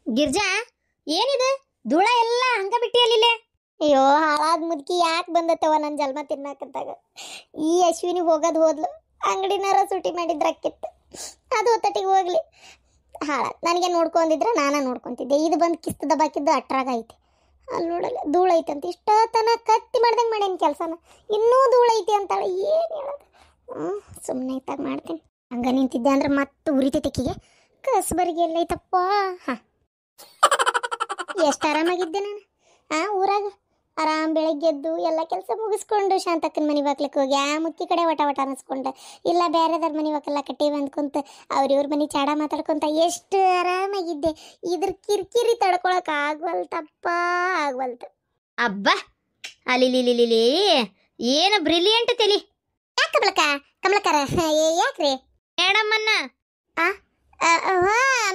ಗಿರ್ಜಾ ಏನಿದೆ ಧೂಳ ಎಲ್ಲ ಹಂಗ ಬಿಟ್ಟಿಯಲ್ಲಿಲೆ? ಅಯ್ಯೋ ಹಾಳಾದ ಮುದುಕಿ ಯಾಕೆ ಬಂದತ್ತವ ನನ್ನ ಜನ್ಮ ತಿನ್ನಾಕಂತಾಗ. ಈ ಅಶ್ವಿನಿ ಹೋಗೋದು ಹೋದ್ಲು, ಅಂಗಡಿನಾರ ಸೂಟಿ ಮಾಡಿದ್ರಕ್ಕಿತ್ತು. ಅದು ಹೊತ್ತಟಿಗೆ ಹೋಗ್ಲಿ, ಹಾಳಾದ್. ನನಗೆ ನೋಡ್ಕೊಂಡಿದ್ರೆ ನಾನ ನೋಡ್ಕೊತಿದ್ದೆ. ಇದು ಬಂದು ಕಿಸ್ತದ ಬಾಕಿದ್ದು ಅಟ್ರಾಗ ಐತಿ. ಅಲ್ಲಿ ನೋಡಲ್ಲ ಧೂಳ ಐತೆ ಅಂತ ಇಷ್ಟತನ ಕತ್ತಿ ಮಾಡ್ದಂಗೆ ಮಾಡೇನಿ ಕೆಲಸನ. ಇನ್ನೂ ಧೂಳ ಐತಿ ಅಂತಾಳೆ, ಏನು ಹೇಳೋದು? ಸುಮ್ಮನೆ ಇತ್ತಾಗ ಮಾಡ್ತೀನಿ. ಹಂಗ ನಿಂತಿದ್ದೆ ಅಂದ್ರೆ ಮತ್ತೆ ಉರಿತೈತಿಕಿಗೆ ಕಸ್ಬರಿಗೆ ಎಲ್ಲೈತಪ್ಪ. ಹಾಂ, ಎಷ್ಟು ಆರಾಮಾಗಿದ್ದೆ ನಾನು ಊರಾಗ. ಆರಾಮ್ ಬೆಳಗ್ಗೆ ಎದ್ದು ಎಲ್ಲ ಕೆಲಸ ಮುಗಿಸ್ಕೊಂಡು ಶಾಂತಕ್ಕನ ಮನೆ ಬಾಕ್ಲಕ್ಕೆ ಹೋಗಿ ಆ ಮುಕ್ಕಿ ಕಡೆ ವಟ ವಟ ಅನ್ನಿಸ್ಕೊಂಡೆ. ಇಲ್ಲ ಬೇರೆದವ್ರ ಮನೆ ಬಾಕಲ್ಲ ಕಟ್ಟೀವಿ ಅಂದ್ಕೊಂತ ಅವ್ರ ಮನೆ ಚಾಡ ಮಾತಾಡ್ಕೊಂತ ಎಷ್ಟು ಆರಾಮಾಗಿದ್ದೆ. ಇದ್ರ ಕಿರಿಕಿರಿ ತಡ್ಕೊಳಕ್ ಆಗ್ವಲ್ತಪ್ಪ, ಆಗ್ವಲ್ತು. ಅಬ್ಬಾ ಅಲ್ಲಿ ಏನು ಬ್ರಿಲಿಯಂಟ್ ತಲಿ. ಯಾಕೆ ಕಮಲಕಾರ ಯಾಕ್ರಿ ಮೇಡಮ್ಮನ್ನ?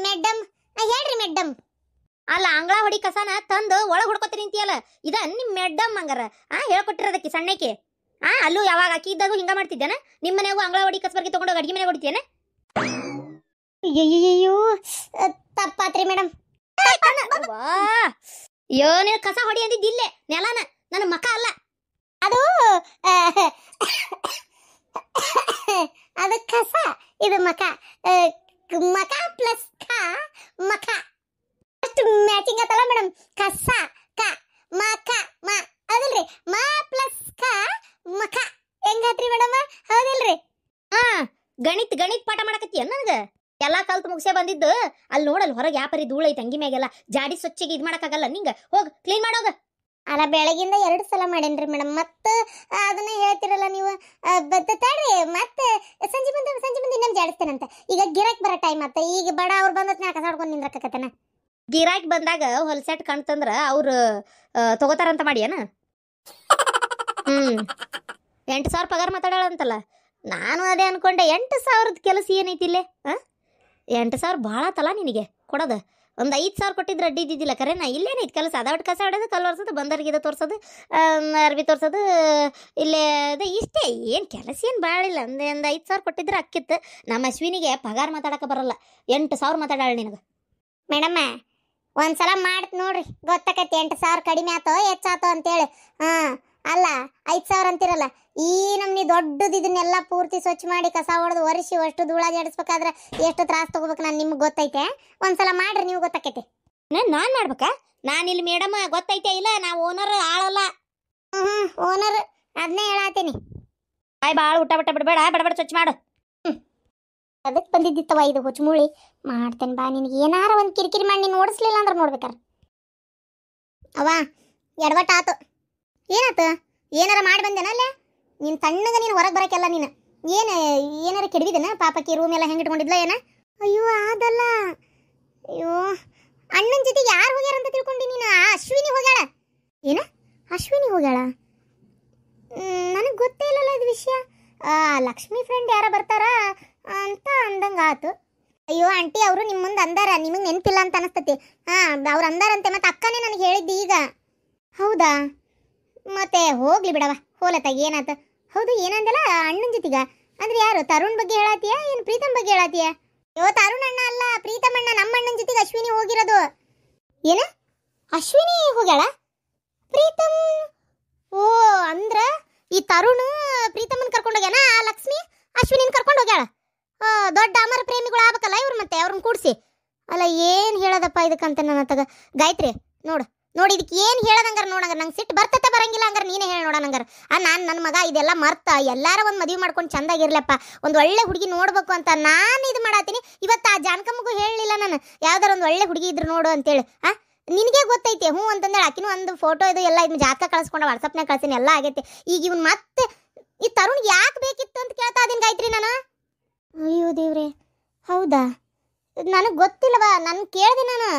ಮೇಡಮ್ ಹೇಳ್ರಿ ಮೇಡಮ್. ಅಲ್ಲ ಅಂಗಳ ಹೊಡಿ ಕಸನ ತಂದು ಒಳಗೆ ಹುಡ್ಕೋತೀನಿ ಅಂತೀಯಲ್ಲ, ಇದ ನಿಮ್ ಮೇಡಮ್ ಹಂಗಾರ ಹೇಳ್ಕೊಟ್ಟಿರೋದಕ್ಕೆ ಸಣ್ಣಕ್ಕೆ. ಅಲ್ಲೂ ಯಾವಾಗ ಅಕ್ಕಿ ಇದ್ದಾಗ ಹಿಂಗ ಮಾಡ್ತಿದ್ದೇನ? ನಿಮ್ಮ ಮನೆಗೂ ಅಂಗಳ ಹೊಡಿ ಕಸಬರ್ಗಿ ತಗೊಂಡೋಗಿ ಅಡಿಗೆ ಮನೆ ಹೊಡಿತೇನ? ಅಯ್ಯೋ ತಪ್ಪಾತ್ರಿ ಮೇಡಮ್. ಅಯ್ಯೋ ನೀನು ಕಸ ಹೊಡಿ ಅಂದಿದ್ದಿಲ್ಲೇ ನೆಲನ, ನನ್ನ ಮಕ ಅಲ್ಲ ಅದು. ಅದು ಕಸ, ಇದು ಮಕ. ಮಕ ಪ್ಲಸ್ ಮಕ ಅಷ್ಟು ಮ್ಯಾಚಿಂಗ್ ಆತಲ್ಲ ಮೇಡಮ್. ಕಸ ಕ ಮಕ ಮ ಅದಲ್ರಿ, ಮ ಪ್ಲಸ್ ಕ ಮಕ ಹೆಂಗಾತ್ರಿ ಮೇಡಮ್? ಹೌದಿಲ್ರಿ? ಗಣಿತ ಪಾಠ ಮಾಡಕತ್ತೀಯ ನನಗ? ಎಲ್ಲಾ ಕಲ್ತು ಮುಗಿಸೇ ಬಂದಿದ್ದು. ಅಲ್ಲಿ ನೋಡಲ್ ಹೊರಗೆ ಯಾಪರಿ ಧೂಳ ಐತೆ ಅಂಗಿ ಮ್ಯಾಗೆಲ್ಲ. ಜಾಡಿ ಸ್ವಚ್ಛಗೆ ಇದು ಮಾಡಕ್ಕಾಗಲ್ಲ ನಿಂಗ. ಹೋಗ್ ಕ್ಲೀನ್ ಮಾಡೋಗ. ಅಲ್ಲ ಬೆಳಗಿಂದ 2 ಸಲ ಮಾಡೇನ್ರಿ ಮೇಡಮ್. ಮತ್ತೆ ಅದನ್ನ ಹೇಳ್ತಿರಲ್ಲ ನೀವು. ತಡ್ರಿ, ಮತ್ತೆ ಸಂಜೆ ಬಂದು ಇನ್ನೊಂದು ಜಾಡಿಸ್ತೇನಂತ. ಈಗ ಗಿರಾಕ್ ಬರೋ ಟೈಮ್ ಆತ. ಈಗ ಬಡ ಅವ್ರು ಬಂದತ್ ನಾ ಕಸ ಹೊಡ್ಕೊಂಡು ನಿಂದ್ರಕತ್ತನ. ಗಿರಾಕಿ ಬಂದಾಗ ಹೊಲ್ಸೆಟ್ ಕಾಣ್ತಂದ್ರ ಅವ್ರು ತಗೋತಾರಂತ ಮಾಡಿಯನ? 8,000 ಪಗಾರ ಮಾತಾಡಂತಲ್ಲ. ನಾನು ಅದೇ ಅನ್ಕೊಂಡೆ. 8,000ದ ಕೆಲಸ ಏನೈತಿಲ್ಲೇ? 8,000 ಭಾಳ ಆತಲ್ಲ ನಿನಗೆ ಕೊಡೋದು. ಒಂದು 5,000 ಕೊಟ್ಟಿದ್ರೆ ಅಡ್ಡಿ ಇದ್ದಿದ್ದಿಲ್ಲ. ಕರೆನಾ? ಇಲ್ಲೇನೈತಿ ಕೆಲಸ? ಅದೊಟ್ಟು ಕಸ ಹೊಡೋದು, ಕಲ್ಲು ಒರ್ಸೋದು, ಬಂದರ್ಗಿದ ತೋರ್ಸೋದು, ಅರ್ಬಿ ತೋರ್ಸೋದು, ಇಲ್ಲೇ ಅದು ಇಷ್ಟೇ. ಏನು ಕೆಲಸ ಏನು ಭಾಳ ಇಲ್ಲ. ಒಂದು 5,000 ಕೊಟ್ಟಿದ್ರೆ ಅಕ್ಕಿತ್ತು. ನಮ್ಮ ಅಶ್ವಿನಿಗೆ ಪಗಾರ ಮಾತಾಡಕ್ಕೆ ಬರಲ್ಲ. 8,000 ಮಾತಾಡಾಳ ನಿನಗೆ. ಮೇಡಮ್ಮ ಒಂದ್ಸಲ ಮಾಡ್ತ ನೋಡ್ರಿ, ಗೊತ್ತಾಕೈತಿ 8,000 ಕಡಿಮೆ ಆತೋ ಹೆಚ್ಚಾತೋ ಅಂತೇಳಿ. ಅಲ್ಲ 5,000 ಅಂತಿರಲ್ಲ. ಈ ನಮ್ನಿ ದೊಡ್ಡದು ಇದನ್ನೆಲ್ಲ ಪೂರ್ತಿ ಸ್ವಚ್ಛ ಮಾಡಿ ಕಸ ಹೊಡೆದು ಒರೆಸಿ ಅಷ್ಟು ಧೂಳ ಜಾಡಿಸ್ಬೇಕಾದ್ರೆ ಎಷ್ಟು ತ್ರಾಸ ತಗೋಬೇಕು ನಾನು ನಿಮ್ಗೆ ಗೊತ್ತೈತೆ. ಒಂದ್ಸಲ ಮಾಡ್ರಿ, ನೀವು ಗೊತ್ತಾಕೈತಿ. ನಾನು ಮಾಡ್ಬೇಕಾ? ನಾನು ಇಲ್ಲಿ ಮೇಡಮ್ ಗೊತ್ತೈತೆ ಇಲ್ಲ, ನಾವು ಓನರ್ ಆಳಲ್ಲ. ಓನರ್ ಅದನ್ನೇ ಹೇಳತ್ತೀನಿ. ಭಾಳ ಊಟ ಬಿಡಬೇಡ, ಬಡಬಡ ಸ್ವಚ್ಛ ಮಾಡು. ಅದಕ್ಕೆ ಬಂದಿದ್ದಿತ್ತವ ಇದು ಹುಚ್ಚುಮೂಳಿ. ಮಾಡ್ತೇನೆ ಬಾ. ನಿನಗೆ ಏನಾರ ಒಂದು ಕಿರಿಕಿರಿ ಮಾಡಿ ನೀನು ಓಡಿಸ್ಲಿಲ್ಲ ಅಂದ್ರೆ ನೋಡ್ಬೇಕಾರ. ಅವ ಎಡವಟ್ಟ ಆತು. ಏನಾತು? ಏನಾರ ಮಾಡಿ ಬಂದೇನ ಅಲ್ಲೇ? ನೀನು ತಣ್ಣಗೆ ನೀನು ಹೊರಗೆ ಬರೋಕ್ಕೆಲ್ಲ. ನೀನು ಏನಾರ ಕೆಡವಿದೇನ? ಪಾಪಕ್ಕೆ ರೂಮ್ ಎಲ್ಲ ಹೆಂಗೆ ಇಟ್ಕೊಂಡಿದ್ಲ ಏನ? ಅಯ್ಯೋ ಅದಲ್ಲ. ಅಯ್ಯೋ ಅಣ್ಣನ ಜೊತೆ ಯಾರು ಹೋಗ್ಯಾರ ಅಂತ ತಿಳ್ಕೊಂಡು ನೀನು? ಅಶ್ವಿನಿ ಹೋಗ್ಯಾಳ. ಏನ ಅಶ್ವಿನಿ ಹೋಗ್ಯಾಳ? ನನಗೆ ಗೊತ್ತೇ ಇಲ್ಲಲ್ಲ ಇದು ವಿಷಯ. ಲಕ್ಷ್ಮಿ ಫ್ರೆಂಡ್ ಯಾರ ಬರ್ತಾರ ಅಂತ ಅಂದಂಗೆ ಆತು. ಅಯ್ಯೋ ಆಂಟಿ ಅವರು ನಿಮ್ಮ ಮುಂದೆ ಅಂದಾರ, ನಿಮಗೆ ನೆನಪಿಲ್ಲ ಅಂತ ಅನಿಸ್ತತಿ. ಅವ್ರು ಅಂದಾರಂತೆ. ಮತ್ತೆ ಅಕ್ಕನೇ ನನಗೆ ಹೇಳಿದ್ದಿ ಈಗ. ಹೌದಾ? ಮತ್ತೆ ಹೋಗ್ಲಿ ಬಿಡವ, ಹೋಲತ್ತಾಗ ಏನಾತ. ಹೌದು ಏನಂದಲ್ಲ ಅಣ್ಣನ ಜೊತೆಗ ಅಂದ್ರೆ ಯಾರು? ತರುಣ್ ಬಗ್ಗೆ ಹೇಳಾತಿಯಾ ಏನು ಪ್ರೀತಮ್ ಬಗ್ಗೆ ಹೇಳಾತಿಯಾ? ಅಯ್ಯೋ ತರುಣ್ ಅಣ್ಣ ಅಲ್ಲ, ಪ್ರೀತಮ್ ಅಣ್ಣ. ನಮ್ಮ ಅಣ್ಣನ ಜೊತೆಗೆ ಅಶ್ವಿನಿ ಹೋಗಿರೋದು. ಏನ ಅಶ್ವಿನಿ ಹೋಗ್ಯಾಳ? ಪ್ರೀತಮ್? ಓ ಅಂದ್ರ ಈ ತರುಣ್ ಪ್ರೀತಮ್ಮನ್ ಕರ್ಕೊಂಡು ಹೋಗ್ಯಾನ, ಲಕ್ಷ್ಮಿ ಅಶ್ವಿನಿನ ಕರ್ಕೊಂಡು ಹೋಗ್ಯಾಳ. ದೊಡ್ಡ ಅಮರ ಪ್ರೇಮಿಗಳು ಆಗ್ಬೇಕಲ್ಲ ಇವ್ರು. ಮತ್ತೆ ಅವ್ರನ್ನ ಕೂಡಿಸಿ ಅಲ್ಲ ಏನು ಹೇಳೋದಪ್ಪ ಇದಕ್ಕಂತ ನನ್ನ ತಗ. ಗಾಯತ್ರಿ ನೋಡಿ ಇದಕ್ಕೆ ಏನು ಹೇಳೋದಂಗಾರ ನೋಡಂಗಾರ ನಂಗೆ ಸಿಟ್ಟು ಬರ್ತತೆ ಬರಂಗಿಲ್ಲ. ಹಂಗಾರ ನೀನೇ ಹೇಳಿ ನೋಡೋಣಂಗಾರ. ನಾನು ನನ್ನ ಮಗ ಇದೆಲ್ಲ ಮರ್ತ ಎಲ್ಲಾರ ಒಂದು ಮದುವೆ ಮಾಡ್ಕೊಂಡು ಚಂದಾಗಿರ್ಲಪ್ಪ, ಒಂದು ಒಳ್ಳೆ ಹುಡುಗಿ ನೋಡ್ಬೇಕು ಅಂತ ನಾನು ಇದು ಮಾಡತ್ತೀನಿ. ಇವತ್ತು ಆ ಜಾನಕಮ್ಮಗೂ ಹೇಳಲಿಲ್ಲ ನಾನು, ಯಾವ್ದಾರ ಒಂದು ಒಳ್ಳೆ ಹುಡುಗಿ ಇದ್ರು ನೋಡು ಅಂತೇಳಿ. ನಿನಗೆ ಗೊತ್ತೈತೆ ಹ್ಞೂ ಅಂತಂದೇಳಿ. ಆಕಿನೂ ಒಂದು ಫೋಟೋ ಇದು ಎಲ್ಲ ಇದನ್ನ ಜಾತಕ ಕಳಿಸ್ಕೊಂಡು ವಾಟ್ಸಪ್ನಾಗ ಕಳ್ಸೀನಿ, ಎಲ್ಲ ಆಗೈತೆ. ಈಗ ಇವ್ನು ಮತ್ತೆ ಈ ತರುಣ್ ಯಾಕೆ ಬೇಕಿತ್ತು ಅಂತ ಕೇಳ್ತಾ ಇದೀನಿ ಗಾಯತ್ರಿ ನಾನು. ಅಯ್ಯೋ ದೇವ್ರೆ, ಹೌದಾ? ನನಗೆ ಗೊತ್ತಿಲ್ಲವ. ನಾನು ಕೇಳಿದೆ ನಾನು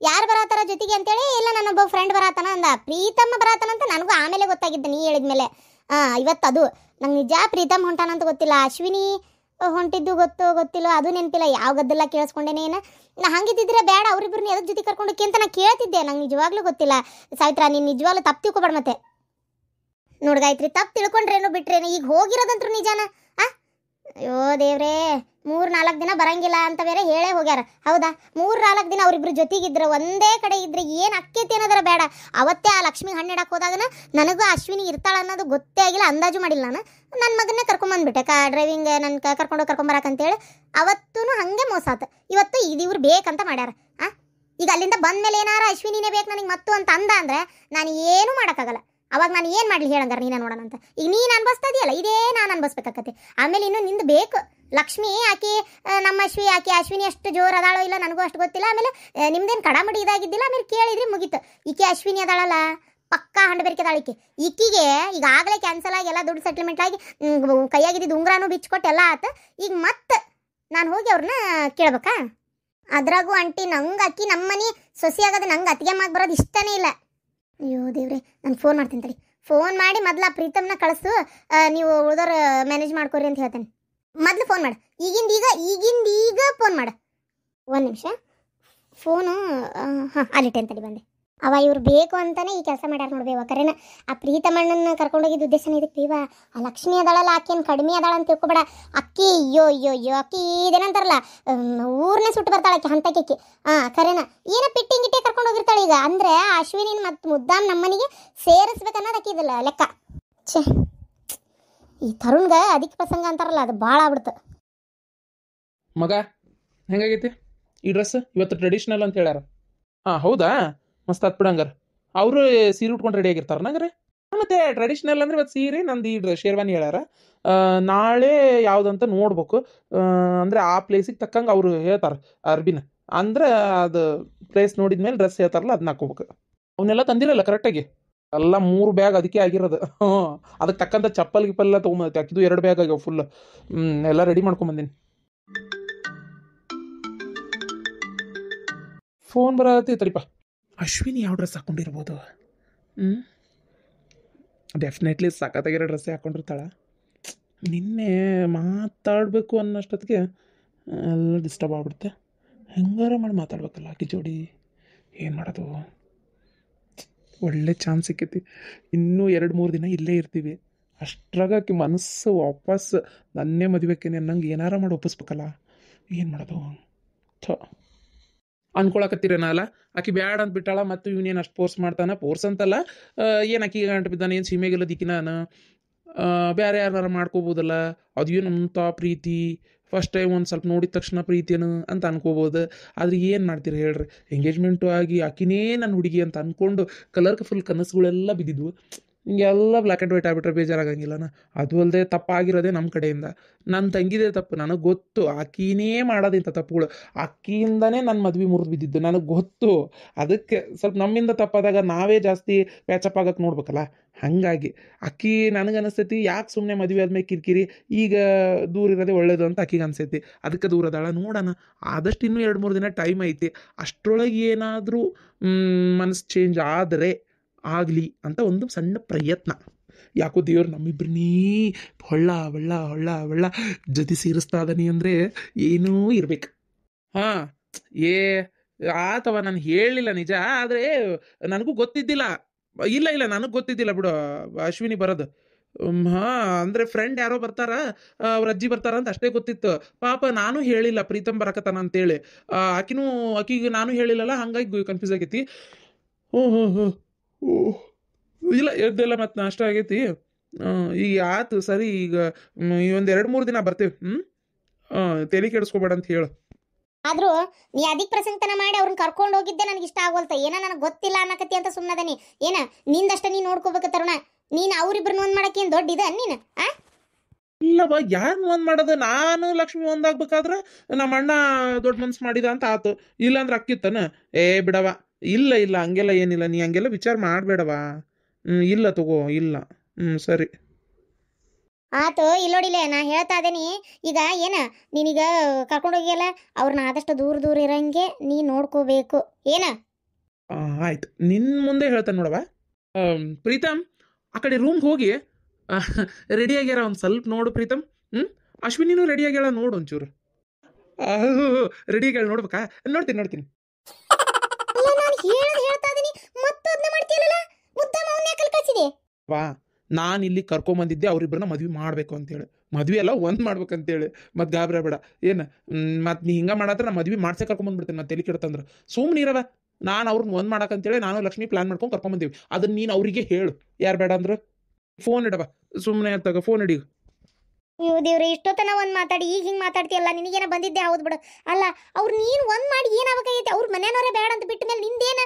ಯಾರು ಬರತ್ತಾರ ಜೊತೆಗೆ ಅಂತೇಳಿ. ಇಲ್ಲ ನನ್ನೊಬ್ಬ ಫ್ರೆಂಡ್ ಬರತ್ತಾನ ಅಂದ. ಪ್ರೀತಮ್ಮ ಬರತ್ತಾನಂತ ನನಗೂ ಆಮೇಲೆ ಗೊತ್ತಾಗಿದ್ದೆ ನೀ ಹೇಳಿದ್ಮೇಲೆ. ಇವತ್ತು ಅದು ನಂಗೆ ನಿಜ ಪ್ರೀತಮ್ ಹೊಂಟಾನಂತ ಗೊತ್ತಿಲ್ಲ. ಅಶ್ವಿನಿ ಹೊಂಟಿದ್ದು ಗೊತ್ತಿಲ್ಲ, ಅದು ನೆನಪಿಲ್ಲ. ಯಾವ ಗದ್ದೆಲ್ಲ ಕೇಳಿಸ್ಕೊಂಡೇನೆ ಏನ. ನಾ ಹಂಗಿದ್ದಿದ್ರೆ ಬೇಡ ಅವ್ರಿಬ್ರನ್ನ ಎದಕ್ಕೆ ಜೊತೆ ಕರ್ಕೊಂಡೋಕೆ ಅಂತ ನಾ ಕೇಳ್ತಿದ್ದೆ. ನಂಗೆ ನಿಜವಾಗ್ಲೂ ಗೊತ್ತಿಲ್ಲ. ಸಾವಿತ್ರ ನೀನು ನಿಜವಾಗ್ಲೂ ತಪ್ಪು ತಿಳ್ಕೊಬೇಡ. ಮತ್ತೆ ನೋಡ್ಗಾಯ್ತ್ರಿ, ತಪ್ಪು ತಿಳ್ಕೊಂಡ್ರೇನು ಬಿಟ್ರೇನು ಈಗ ಹೋಗಿರೋದಂತ್ರು ನಿಜಾನ? ಅಯ್ಯೋ ದೇವ್ರೇ, 3-4 ದಿನ ಬರಂಗಿಲ್ಲ ಅಂತ ಬೇರೆ ಹೇಳೇ ಹೋಗ್ಯಾರ. ಹೌದಾ, 3-4 ದಿನ ಅವ್ರಿಬ್ರು ಜೊತೆಗಿದ್ರೆ ಒಂದೇ ಕಡೆ ಇದ್ರೆ ಏನು ಅಕ್ಕೇತಿ ಅನ್ನೋದ್ರ ಬೇಡ. ಅವತ್ತೇ ಆ ಲಕ್ಷ್ಮಿ ಹಣ್ಣು ಇಡಕ್ಕೆ ಹೋದಾಗನ ನನಗೂ ಅಶ್ವಿನಿ ಇರ್ತಾಳ ಅನ್ನೋದು ಗೊತ್ತೇ ಆಗಿಲ್ಲ, ಅಂದಾಜು ಮಾಡಿಲ್ಲ. ನಾನು ನನ್ನ ಮಗನ್ನೇ ಕರ್ಕೊಂಬಂದ್ಬಿಟ್ಟೆ ಡ್ರೈವಿಂಗ್ ನನ್ನ ಕರ್ಕೊಂಬರಕಂತೇಳಿ. ಅವತ್ತೂ ಹಂಗೆ ಮೋಸ ಆತು. ಇವತ್ತು ಇವ್ರು ಬೇಕಂತ ಮಾಡ್ಯಾರ. ಈಗ ಅಲ್ಲಿಂದ ಬಂದ್ಮೇಲೆ ಏನಾರ ಅಶ್ವಿನಿನೇ ಬೇಕು ನನಗೆ ಮತ್ತು ಅಂತ ಅಂದ ಅಂದ್ರೆ ನಾನು ಏನೂ ಮಾಡೋಕ್ಕಾಗಲ್ಲ. ಅವಾಗ ನಾನು ಏನು ಮಾಡಲಿ ಹೇಳಂಗಾರ, ನೀನು ನೋಡೋಣ ಅಂತ. ಈಗ ನೀನು ಅನ್ಭವಿಸ್ತದಿಯಲ್ಲ, ಇದೇ ನಾನು ಅನ್ಭವಿಸ್ಬೇಕಾಕತಿ. ಆಮೇಲೆ ಇನ್ನೂ ನಿಂದು ಬೇಕು. ಲಕ್ಷ್ಮಿ ಆಕಿ ನಮ್ಮ ಅಶ್ವಿನಿ ಅಷ್ಟು ಜೋರು ಅದಾಳೋ ಇಲ್ಲ ನನಗೂ ಅಷ್ಟು ಗೊತ್ತಿಲ್ಲ. ಆಮೇಲೆ ನಿಮ್ದೇನು ಕಡಾಮಡಿ ಇದಾಗಿದ್ದಿಲ್ಲ. ಆಮೇಲೆ ಕೇಳಿದ್ರಿ ಮುಗೀತು. ಈಕೆ ಅಶ್ವಿನಿ ಅದಾಳಲ್ಲ ಪಕ್ಕಾ ಹಂಡು ಬೆರ್ಕೆದಾಳ ಈಕಿಗೆ. ಈಗಾಗಲೇ ಕ್ಯಾನ್ಸಲ್ ಆಗಿ ಎಲ್ಲ ದುಡ್ಡು ಸೆಟ್ಲ್ಮೆಂಟ್ ಆಗಿ ಕೈಯಾಗಿದ್ದು ಉಂಗ್ರಾನು ಬಿಚ್ಕೊಟ್ಟು ಎಲ್ಲ ಆತು. ಈಗ ಮತ್ತೆ ನಾನು ಹೋಗಿ ಅವ್ರನ್ನ ಕೇಳ್ಬೇಕಾ? ಅದ್ರಾಗೂ ಆಂಟಿ ನಂಗೆ ಅಕ್ಕಿ ನಮ್ಮನೆ ಸೊಸಿ ಆಗೋದು ನಂಗೆ ಅತ್ತಿಗೆ ಮಾಗಿ ಬರೋದು ಇಷ್ಟನೇ ಇಲ್ಲ. ಅಯ್ಯೋ ದೇವ್ರೆ, ನಾನು ಫೋನ್ ಮಾಡ್ತೀನಿ ತಡಿ. ಫೋನ್ ಮಾಡಿ ಮೊದಲು ಆ ಪ್ರೀತಮ್ನ ಕಳಿಸು, ನೀವು ಉಳಿದವ್ರು ಮ್ಯಾನೇಜ್ ಮಾಡ್ಕೊರಿ ಅಂತ ಹೇಳ್ತೇನೆ. ಮೊದಲು ಫೋನ್ ಮಾಡು, ಈಗಿಂದ ಫೋನ್ ಮಾಡು. ಒಂದು ನಿಮಿಷ ಫೋನು. ಹಾಂ, ಅಲ್ಲಿಟ್ಟೇನು ತಡಿ ಬಂದೆ. ಅವ ಇವ್ರು ಬೇಕು ಅಂತಾನೆ ಈ ಕೆಲಸ ಮಾಡ್ಯಾರ ನೋಡ್ಬೇವ. ಕರೆನ ಆ ಪ್ರೀತಮಣ್ಣನ ಕರ್ಕೊಂಡೋಗಿದ್ದ ಉದ್ದೇಶನೇ ಇದಕ್ಕೆ ಬೀವ. ಆ ಲಕ್ಷ್ಮಿ ಅದಾಳಲ್ಲ ಆಕೆಯನ್ನು ಕಡಿಮೆ ಅದಾಳ ಅಂತ ತಿಳ್ಕೊಬೇಡ. ಅಕ್ಕಿ ಅಯ್ಯೋ ಅಕ್ಕಿ ಇದೇನಂತಾರಲ್ಲ, ಊರನ್ನೇ ಸುಟ್ಟು ಬರ್ತಾಳೆ ಆಕೆ ಹಂತಕ್ಕೆ. ಕರೆನ ಏನ ಪಿಟ್ಟಿಂಗಿಟ್ಟೆ ಕರ್ಕೊಂಡು ಹೋಗಿರ್ತಾಳೆ. ಈಗ ಅಂದರೆ ಅಶ್ವಿನಿನ ಮತ್ತು ಮುದ್ದಾಮ್ ನಮ್ಮನಿಗೆ ಸೇರಿಸ್ಬೇಕನ್ನೋದು ಅಕ್ಕಿದಲ್ಲ ಲೆಕ್ಕ. ಛೇ, ಈ ತರುಣ್ಗ ಅದಕ್ಕೆ ಪ್ರಸಂಗ ಅಂತಾರಲ್ಲ, ಅದು ಭಾಳ ಆಗ್ಬಿಡ್ತು. ಮಗ ಹೆಂಗಾಗೈತಿ ಈ ಡ್ರೆಸ್? ಇವತ್ತು ಟ್ರೆಡಿಷ್ನಲ್ ಅಂತ ಹೇಳ್ಯಾರ. ಹೌದಾ, ಮಸ್ತ್ ಹತ್ಬಿಡಂಗಾರ. ಅವರು ಸೀರೆ ಉಟ್ಕೊಂಡು ರೆಡಿ ಆಗಿರ್ತಾರ ನಂಗಾರೆ. ಮತ್ತೆ ಟ್ರೆಡಿಷ್ನಲ್ ಅಂದ್ರೆ ಇವತ್ತು ಸೀರೆ, ನಂದು ಈ ಶೇರ್ವಾನಿ ಹೇಳ್ಯಾರ. ನಾಳೆ ಯಾವುದಂತ ನೋಡ್ಬೇಕು. ಅಂದರೆ ಆ ಪ್ಲೇಸಿಗೆ ತಕ್ಕಂಗೆ ಅವರು ಹೇಳ್ತಾರೆ ಅರ್ಬಿನ. ಅಂದ್ರೆ ಅದು ಪ್ಲೇಸ್ ನೋಡಿದ್ಮೇಲೆ ಡ್ರೆಸ್ ಹೇಳ್ತಾರಲ್ಲ ಅದನ್ನ ಹಾಕೋಬೇಕು. ಅವನ್ನೆಲ್ಲ ತಂದಿರಲ್ಲ ಕರೆಕ್ಟಾಗಿ, ಎಲ್ಲ 3 ಬ್ಯಾಗ್ ಅದಕ್ಕೆ ಆಗಿರೋದು. ಅದಕ್ಕೆ ತಕ್ಕಂಥ ಚಪ್ಪಲ್ ಗಿಪ್ಪಲ್ ಎಲ್ಲ ತೊಗೊಂಬಂದೈತೆ. ಹಾಕಿದ್ದು 2 ಬ್ಯಾಗ್ ಆಗ್ಯಾವ ಫುಲ್. ಎಲ್ಲ ರೆಡಿ ಮಾಡ್ಕೊಂಬಂದೀನಿ. ಫೋನ್ ಬರತ್ತೈತರಿಪ್ಪ. ಅಶ್ವಿನಿ ಯಾವ ಡ್ರೆಸ್ ಹಾಕೊಂಡಿರ್ಬೋದು? ಡೆಫಿನೆಟ್ಲಿ ಸಖತ್ತಾಗಿರೋ ಡ್ರೆಸ್ಸೇ ಹಾಕೊಂಡಿರ್ತಾಳೆ. ನಿನ್ನೆ ಮಾತಾಡಬೇಕು ಅನ್ನೋಷ್ಟೊತ್ತಿಗೆ ಎಲ್ಲ ಡಿಸ್ಟರ್ಬ್ ಆಗ್ಬಿಡುತ್ತೆ. ಹೆಂಗಾರ ಮಾಡಿ ಮಾತಾಡ್ಬೇಕಲ್ಲ ಆಕಿ ಜೋಡಿ. ಏನು ಮಾಡೋದು? ಒಳ್ಳೆ ಚಾನ್ಸ್ ಸಿಕ್ಕೈತಿ. ಇನ್ನೂ 2-3 ದಿನ ಇಲ್ಲೇ ಇರ್ತೀವಿ. ಅಷ್ಟ್ರಾಗ ಆಕಿ ಮನಸ್ಸು ವಾಪಸ್ ನನ್ನೇ ಮದುವೆಕ್ಕೇನೆ ಅನ್ನಂಗೆ ಏನಾರ ಮಾಡಿ ಒಪ್ಪಿಸ್ಬೇಕಲ್ಲ. ಏನು ಮಾಡೋದು? ಅನ್ಕೊಳಕತ್ತೀರೇನಲ್ಲ, ಆಕಿ ಬ್ಯಾಡ ಅಂತ ಬಿಟ್ಟಾಳ. ಮತ್ತು ಇವನೇನು ಅಷ್ಟು ಫೋರ್ಸ್ ಮಾಡ್ತಾನೆ? ಫೋರ್ಸ್ ಅಂತಲ್ಲ, ಏನು ಆಕಿ ಗಂಟು ಬಿದ್ದಾನೆ, ಏನು ಸೀಮೆಗೆಲ್ಲ ದಿಕ್ಕಿ ನಾನು ಬೇರೆ ಯಾರು ಮಾಡ್ಕೋಬೋದಲ್ಲ. ಅದು ಏನು ಅಂತ ಪ್ರೀತಿ, ಫಸ್ಟ್ ಟೈಮ್ ಒಂದು ಸ್ವಲ್ಪ ನೋಡಿದ ತಕ್ಷಣ ಪ್ರೀತಿಯೇನು ಅಂತ ಅನ್ಕೋಬೋದು. ಆದರೆ ಏನು ಮಾಡ್ತೀರಿ ಹೇಳ್ರಿ? ಎಂಗೇಜ್ಮೆಂಟು ಆಗಿ ಆಕಿನೇ ನನ್ನ ಹುಡುಗಿ ಅಂತ ಅಂದ್ಕೊಂಡು ಫುಲ್ ಕನಸುಗಳೆಲ್ಲ ಬಿದ್ದಿದ್ವು. ಹಿಂಗೆಲ್ಲ ಬ್ಲ್ಯಾಕ್ ಆ್ಯಂಡ್ ವೈಟ್ ಆಗಿಬಿಟ್ರೆ ಬೇಜಾರಾಗಂಗಿಲ್ಲನ? ಅದು ಅಲ್ಲದೆ ತಪ್ಪಾಗಿರೋದೇ ನಮ್ಮ ಕಡೆಯಿಂದ. ನನ್ನ ತಂಗಿದೇ ತಪ್ಪು, ನನಗೆ ಗೊತ್ತು. ಆಕಿನೇ ಮಾಡೋದಿಂಥ ತಪ್ಪುಗಳು. ಆಕಿಯಿಂದನೇ ನನ್ನ ಮದ್ವೆ ಮುರಿದು ಬಿದ್ದಿದ್ದು ನನಗೆ ಗೊತ್ತು. ಅದಕ್ಕೆ ಸ್ವಲ್ಪ ನಮ್ಮಿಂದ ತಪ್ಪಾದಾಗ ನಾವೇ ಜಾಸ್ತಿ ಪ್ಯಾಚಪ್ ಆಗಕ್ಕೆ ನೋಡ್ಬೇಕಲ್ಲ. ಹಾಗಾಗಿ ಆಕಿ ನನಗನ್ನಿಸ್ತೈತಿ, ಯಾಕೆ ಸುಮ್ಮನೆ ಮದುವೆ ಆದ್ಮೇಲೆ ಕಿರಿಕಿರಿ, ಈಗ ದೂರ ಇರೋದೇ ಒಳ್ಳೇದು ಅಂತ ಆಕಿಗೆ ಅನ್ಸೈತಿ. ಅದಕ್ಕೆ ದೂರ ಅದಾಳ. ನೋಡೋಣ, ಆದಷ್ಟು ಇನ್ನೂ 2-3 ದಿನ ಟೈಮ್ ಐತಿ. ಅಷ್ಟರೊಳಗೆ ಏನಾದರೂ ಮನಸ್ಸು ಚೇಂಜ್ ಆದರೆ ಆಗಲಿ ಅಂತ ಒಂದು ಸಣ್ಣ ಪ್ರಯತ್ನ. ಯಾಕೋ ದೇವ್ರು ನಮ್ಮಿಬ್ರನ್ನೇ ಹೊಳ್ಳ ಜೊತೆ ಸೇರಿಸ್ತಾ ಇದ್ದಾನೆ ಅಂದರೆ ಏನೂ ಇರ್ಬೇಕು. ಆತವ ನಾನು ಹೇಳಲಿಲ್ಲ ನಿಜ, ಆದರೆ ನನಗೂ ಗೊತ್ತಿದ್ದಿಲ್ಲ. ಇಲ್ಲ ನನಗೆ ಗೊತ್ತಿದ್ದಿಲ್ಲ ಬಿಡು ಅಶ್ವಿನಿ ಬರೋದು. ಅಂದರೆ ಫ್ರೆಂಡ್ ಯಾರೋ ಬರ್ತಾರ, ಅವ್ರ ಅಜ್ಜಿ ಬರ್ತಾರ ಅಂತ ಅಷ್ಟೇ ಗೊತ್ತಿತ್ತು. ಪಾಪ ನಾನು ಹೇಳಿಲ್ಲ ಪ್ರೀತಮ್ ಬರಕತ್ತಾನ ಅಂತೇಳಿ. ಆಕಿಗೆ ನಾನು ಹೇಳಿಲ್ಲಲ್ಲ, ಹಂಗಾಗಿ ಕನ್ಫ್ಯೂಸ್ ಆಗೈತಿ. ಇಲ್ಲ ಎದ್ದೆಲ್ಲ ಮತ್ತು ನಾಷ್ಟ ಆಗೈತಿ. ಈಗ ಆತು ಸರಿ. ಈಗ ಒಂದು 2-3 ದಿನ ಬರ್ತೇವೆ. ತಲೆ ಕೆಡಿಸ್ಕೋಬೇಡ ಅಂತ ಹೇಳು. ಆದ್ರೂ ನೀ ಅದಕ್ಕೆ ಪ್ರಸಂಗತನ ಮಾಡಿ ಅವ್ರನ್ನ ಕರ್ಕೊಂಡು ಹೋಗಿದ್ದೆ ನನಗೆ ಇಷ್ಟ ಆಗೋಲ್ತ. ಏನೋ ನನಗೆ ಗೊತ್ತಿಲ್ಲ ಅನ್ನಕತ್ತಿ ಅಂತ ಸುಮ್ಮನದನಿ. ಏನ ನಿಂದಷ್ಟ ನೀನು ನೋಡ್ಕೋಬೇಕು ತರುಣ. ನೀನು ಅವ್ರಿಬ್ರನ್ನ ಒಂದ್ ಮಾಡಕ್ಕೆ ಏನು ದೊಡ್ಡ ಇದೆ ನೀನು? ಇಲ್ಲವ, ಯಾರನ್ನ ಒಂದ್ ಮಾಡೋದು? ನಾನು ಲಕ್ಷ್ಮಿ ಒಂದಾಗ್ಬೇಕಾದ್ರೆ ನಮ್ಮ ಅಣ್ಣ ದೊಡ್ಡ ಮನ್ಸು ಮಾಡಿದ ಅಂತ ಆತು. ಇಲ್ಲಾಂದ್ರೆ ಅಕ್ಕಿತ್ತನ? ಬಿಡವ. ಇಲ್ಲ ಹಂಗೆಲ್ಲ ಏನಿಲ್ಲ. ನೀ ಹಂಗೆಲ್ಲ ವಿಚಾರ ಮಾಡಬೇಡವಾ. ಇಲ್ಲ ತಗೋ, ಇಲ್ಲ. ಸರಿ ಆತು. ಇಲ್ಲೋಡಿಲೆ, ನಾ ಹೇಳ್ತಾ ಇದ್ದೇನೆ. ಈಗ ಏನ ನೀನೀಗ ಕರ್ಕೊಂಡೋಗಿಯಲ್ಲ, ಅವ್ರನ್ನ ಆದಷ್ಟು ದೂರ ಇರಂಗೆ ನೀ ನೋಡ್ಕೋಬೇಕು. ಏನ? ಆಯ್ತು, ನಿನ್ನ ಮುಂದೆ ಹೇಳ್ತಾನೆ ನೋಡವ. ಪ್ರೀತಮ್, ಆ ಕಡೆ ರೂಮ್ಗೆ ಹೋಗಿ ರೆಡಿ ಆಗ್ಯಾರ ಒಂದು ಸ್ವಲ್ಪ ನೋಡು ಪ್ರೀತಮ್. ಅಶ್ವಿನಿನೂ ರೆಡಿ ಆಗ್ಯಾಳ ನೋಡು ಒಂಚೂರು. ರೆಡಿ ಆಗ್ಯಾಳ ನೋಡ್ಬೇಕಾ? ನೋಡ್ತೀನಿ. ವಾ, ನಾನು ಇಲ್ಲಿ ಕರ್ಕೊಂಬಂದಿದ್ದೆ ಅವ್ರಿಬ್ರನ್ನ ಮದ್ವೆ ಮಾಡಬೇಕು ಅಂತೇಳಿ. ಮದ್ವೆ ಎಲ್ಲ ಒಂದು ಮಾಡ್ಬೇಕಂತೇಳಿ ಮತ್ತು ಗಾಬರಿ ಬೇಡ ಏನು ಮತ್ತು ನೀ ಹಿಂಗೆ ಮಾಡತ್ರ ನಾ ಮದ್ವೆ ಮಾಡ್ಸೇ ಕರ್ಕೊಂಬಂದ್ಬಿಡ್ತೇನೆ ಮತ್ತೆ ತಲೆ ಕೆಡ್ತಂದ್ರೆ ಸುಮ್ಮನೆ ಇರವ. ನಾನು ಅವ್ರನ್ನ ಒಂದು ಮಾಡಕ್ಕಂತೇಳಿ ನಾನು ಲಕ್ಷ್ಮಿ ಪ್ಲಾನ್ ಮಾಡ್ಕೊಂಡು ಕರ್ಕೊಂಬಂದೀವಿ. ಅದನ್ನ ನೀನು ಅವರಿಗೆ ಹೇಳು, ಯಾರು ಬೇಡ ಅಂದ್ರೆ. ಫೋನ್ ಇಡವ, ಸುಮ್ಮನೆ ತಗ ಫೋನ್ ಇಡಿ. ಇವ್ ದೇವ್ರೆ, ಇಷ್ಟೊತ್ತನ ಒಂದು ಮಾತಾಡಿ ಈಗ ಹಿಂಗೆ ಮಾತಾಡ್ತೀಯಲ್ಲ, ನಿನಗೇನ ಬಂದಿದ್ದೆ ಹೌದು ಬಿಡು. ಅಲ್ಲ ಅವ್ರು ನೀನು ಒಂದು ಮಾಡಿ ಏನಾಗೈತೆ? ಅವ್ರ ಮನೆಯವ್ರೇ ಬೇಡ ಅಂತ ಬಿಟ್ಟ ಮೇಲೆ ನಿಂದೇನ?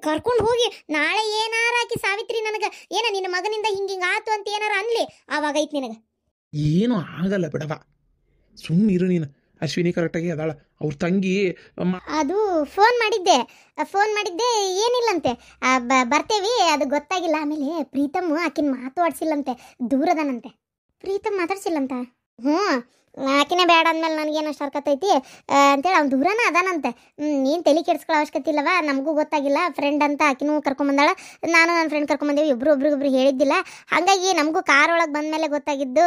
ಕರ್ಕೊಂಡು ಹೋಗಿ ನಾಳೆ ಏನಾರ ಆಕಿ ಸಾವಿತ್ರಿ ನನಗೆ ನಿನ್ನ ಮಗನಿಂದ ಹಿಂಗೆ ಆತು ಅಂತ ಏನಾರ ಅನ್ಲಿ, ಆವಾಗ ಐತಿ ನಿನಗೆ. ಏನೂ ಆಗಲ್ಲ ಬಿಡವ, ಸುಮ್ಮನೆ ಇರು ನೀನು. ಅಶ್ವಿನಿ ಕರೆಕ್ಟಾಗಿ ಅದಾಳ, ಅವ್ರ ತಂಗಿ ಅದು ಫೋನ್ ಮಾಡಿದ್ದೆ ಏನಿಲ್ಲಂತೆ. ಬರ್ತೇವಿ ಅದು ಗೊತ್ತಾಗಿಲ್ಲ. ಆಮೇಲೆ ಪ್ರೀತಮ್ ಆಕಿನ ಮಾತಾಡ್ಸಿಲ್ಲಂತೆ, ದೂರದನಂತೆ. ಪ್ರೀತಮ್ ಮಾತಾಡ್ಸಿಲ್ಲಂತ. ಆಕಿನೇ ಬೇಡ ಅಂದಮೇಲೆ ನನಗೇನು ಅಷ್ಟು ಹರ್ಕತ್ತೈತಿ ಅಂತೇಳಿ ಅವ್ನು ದೂರನ ಅದಾನಂತೆ. ನೀನು ತಲೆ ಕೆಡಿಸ್ಕೊಳ್ಳೋ ಅವಶ್ಯಕತೆ ಇಲ್ಲವ, ನಮಗೂ ಗೊತ್ತಾಗಿಲ್ಲ. ಫ್ರೆಂಡ್ ಅಂತ ಆಕಿನೂ ಕರ್ಕೊಂಬಂದಾಳ, ನಾನು ನನ್ನ ಫ್ರೆಂಡ್ ಕರ್ಕೊಂಬಂದೇವಿ, ಒಬ್ರಿಗೊಬ್ರು ಹೇಳಿದ್ದಿಲ್ಲ. ಹಾಗಾಗಿ ನಮಗೂ ಕಾರ್ ಒಳಗೆ ಬಂದಮೇಲೆ ಗೊತ್ತಾಗಿದ್ದು.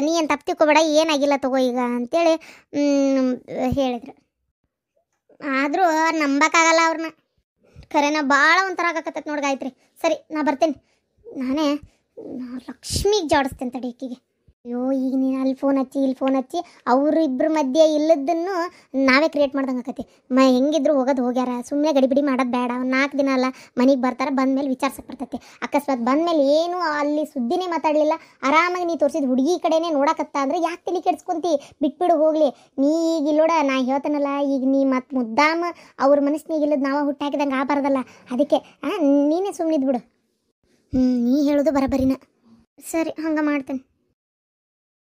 ನೀ ಏನು ತಪ್ಪು ತಿಳ್ಕೊಬೇಡ, ಏನಾಗಿಲ್ಲ ತಗೋ ಈಗ ಅಂತೇಳಿ ಹೇಳಿದ್ರು. ಆದರೂ ನಂಬಕ್ಕಾಗಲ್ಲ ಅವ್ರನ್ನ. ಖರೇನ ಭಾಳ ಒಂಥರ ಆಗಕತ್ತೈತೆ ನೋಡಿ ಗಾಯತ್ರಿ. ಸರಿ, ನಾ ಬರ್ತೇನೆ. ನಾನೇ ಲಕ್ಷ್ಮಿಗೆ ಜಾಡಿಸ್ತೇನೆ ತಡಿ ಆಕಿಗೆ. ಅಯ್ಯೋ, ಈಗ ನೀನು ಅಲ್ಲಿ ಫೋನ್ ಹಚ್ಚಿ ಇಲ್ಲಿ ಫೋನ್ ಹಚ್ಚಿ ಅವರು ಇಬ್ಬರ ಮಧ್ಯೆ ಇಲ್ಲದನ್ನು ನಾವೇ ಕ್ರಿಯೇಟ್ ಮಾಡ್ದಂಗೆ ಆಕತಿ. ಹೆಂಗಿದ್ರು ಹೋಗೋದು ಹೋಗ್ಯಾರ, ಸುಮ್ಮನೆ ಗಡಿಬಿಡಿ ಮಾಡೋದು ಬೇಡ. ಒಂದು 4 ದಿನ ಅಲ್ಲ, ಮನೆಗೆ ಬರ್ತಾರೆ, ಬಂದಮೇಲೆ ವಿಚಾರಿಸಕ್ಕೆ ಬರ್ತೈತಿ. ಅಕಸ್ಮಾತ್ ಬಂದಮೇಲೆ ಏನು ಅಲ್ಲಿ ಸುದ್ದಿನೇ ಮಾತಾಡಲಿಲ್ಲ, ಆರಾಮಾಗಿ ನೀ ತೋರಿಸಿದ ಹುಡುಗಿ ಕಡೆನೇ ನೋಡಕತ್ತ ಅಂದ್ರೆ ಯಾಕೆ ತಲೆ ಕೆಡ್ಸ್ಕೊಂತಿ? ಬಿಟ್ಬಿಡು ಹೋಗಲಿ. ನೀ ಈಗ ಇಲ್ಲೋಡ, ನಾ ಹೇಳ್ತಾನಲ್ಲ, ಈಗ ನೀ ಮತ್ತು ಮುದ್ದಾಮ ಅವ್ರ ಮನಸ್ಸಿನಾಗ ಇಲ್ಲದ ನಾವು ಹುಟ್ಟು ಹಾಕಿದಂಗೆ ಆಗಬಾರ್ದಲ್ಲ. ಅದಕ್ಕೆ ನೀನೇ ಸುಮ್ಮನಿದ್ಬಿಡು. ನೀ ಹೇಳೋದು ಬರಬರಿನ. ಸರಿ, ಹಂಗೆ ಮಾಡ್ತೇನೆ.